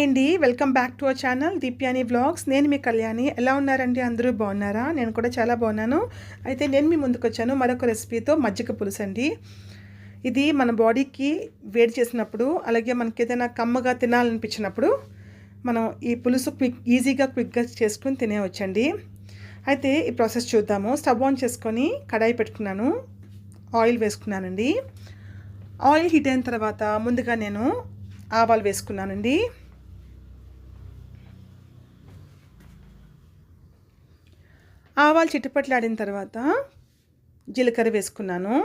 Hi అండి, welcome back to our channel Deepyani vlogs. నేను మీ కళ్యాణి. ఎలా ఉన్నారండి? అందరూ బాగున్నారా? నేను కూడా చాలా బాగున్నాను. అయితే నేను మీ ముందుకు వచ్చాను మరొక రెసిపీతో, మజ్జిగ పులుసు అండి. ఇది మన బాడీకి వేడి చేసినప్పుడు, అలాగే మనకి ఏదైనా కమ్మగా తినాలనిపించినప్పుడు మనం ఈ పులుసు క్విక్గా చేసుకుని తినేవచ్చండి. అయితే ఈ ప్రాసెస్ చూద్దాము. స్టవ్ ఆన్ చేసుకొని కడాయి పెట్టుకున్నాను, ఆయిల్ వేసుకున్నానండి. ఆయిల్ హీట్ అయిన తర్వాత ముందుగా నేను ఆవాలు వేసుకున్నానండి. ఆవాలు చిట్టుపట్లాడిన తర్వాత జీలకర్ర వేసుకున్నాను.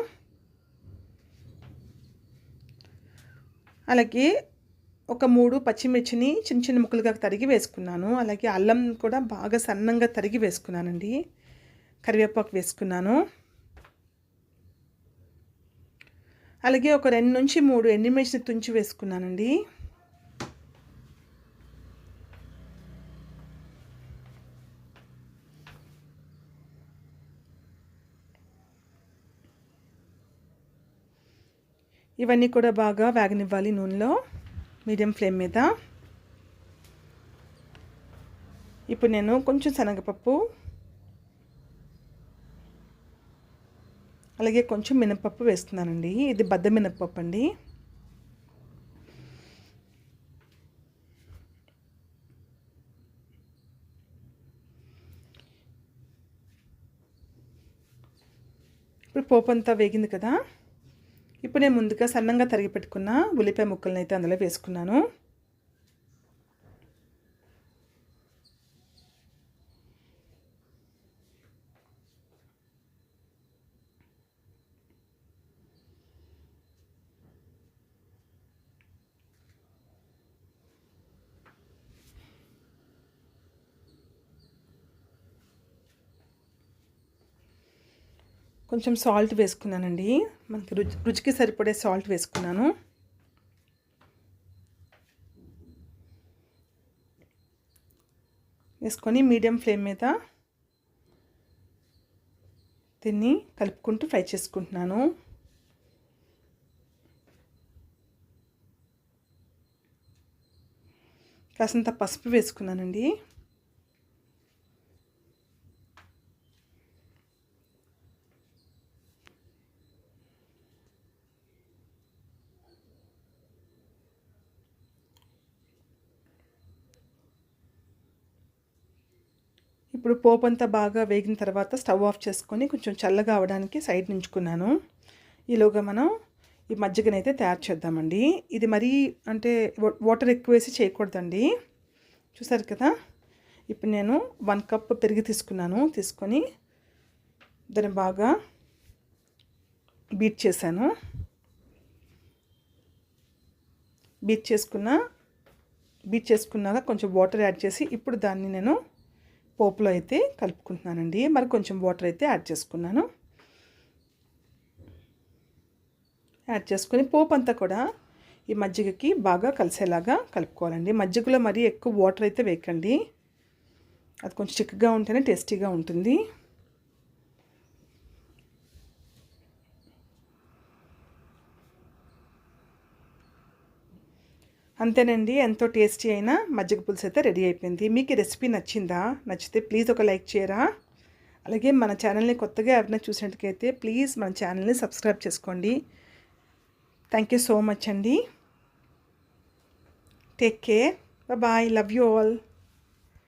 అలాగే ఒక 3 పచ్చిమిర్చిని చిన్న చిన్న ముక్కలుగా తరిగి వేసుకున్నాను. అలాగే అల్లం కూడా బాగా సన్నంగా తరిగి వేసుకున్నానండి. కరివేపాకు వేసుకున్నాను. అలాగే ఒక 2 నుంచి 3 ఎండుమిర్చిని తుంచి వేసుకున్నానండి. ఇవన్నీ కూడా బాగా వేగనివ్వాలి నూనెలో, మీడియం ఫ్లేమ్ మీద. ఇప్పుడు నేను కొంచెం శనగపప్పు, అలాగే కొంచెం మినపప్పు వేస్తున్నానండి. ఇది బద్ద మినపప్పు అండి. ఇప్పుడు పోపు అంతా వేగింది కదా. ఇప్పుడు నేను ముందుగా సన్నంగా తరిగి పెట్టుకున్న ఉల్లిపాయ ముక్కలను అయితే అందులో వేసుకున్నాను. కొంచెం సాల్ట్ వేసుకున్నానండి. మనకి రుచికి సరిపడే సాల్ట్ వేసుకున్నాను. వేసుకొని మీడియం ఫ్లేమ్ మీద దీన్ని కలుపుకుంటూ ఫ్రై చేసుకుంటున్నాను. కాసంత పసుపు వేసుకున్నానండి. ఇప్పుడు పోపు అంతా బాగా వేగిన తర్వాత స్టవ్ ఆఫ్ చేసుకొని కొంచెం చల్లగా అవడానికి సైడ్ నుంచుకున్నాను. ఈలోగా మనం ఈ మజ్జిగనైతే తయారు చేద్దామండి. ఇది మరీ అంటే వాటర్ ఎక్కువ వేసి చేయకూడదండి. చూసారు కదా. ఇప్పుడు నేను 1 కప్ పెరుగు తీసుకొని దాన్ని బాగా బీట్ చేశాను. బీట్ చేసుకున్నాక కొంచెం వాటర్ యాడ్ చేసి ఇప్పుడు దాన్ని నేను పోపులో అయితే కలుపుకుంటున్నానండి. మరి కొంచెం వాటర్ అయితే యాడ్ చేసుకొని పోపు అంతా కూడా ఈ మజ్జిగకి బాగా కలిసేలాగా కలుపుకోవాలండి. మజ్జిగలో మరీ ఎక్కువ వాటర్ అయితే వేయకండి, అది కొంచెం చిక్కగా ఉంటేనే టేస్టీగా ఉంటుంది. అంతేనండి, ఎంతో టేస్టీ అయిన మజ్జిగ పులుసు అయితే రెడీ అయిపోయింది. మీకు ఈ రెసిపీ నచ్చిందా? నచ్చితే ప్లీజ్ ఒక లైక్ చేయరా? అలాగే మన ఛానల్ని కొత్తగా ఎవరైనా చూసినట్టుకైతే ప్లీజ్ మన ఛానల్ని సబ్స్క్రైబ్ చేసుకోండి. థ్యాంక్ యూ సో మచ్ అండి. Take care. Bye. Love you all.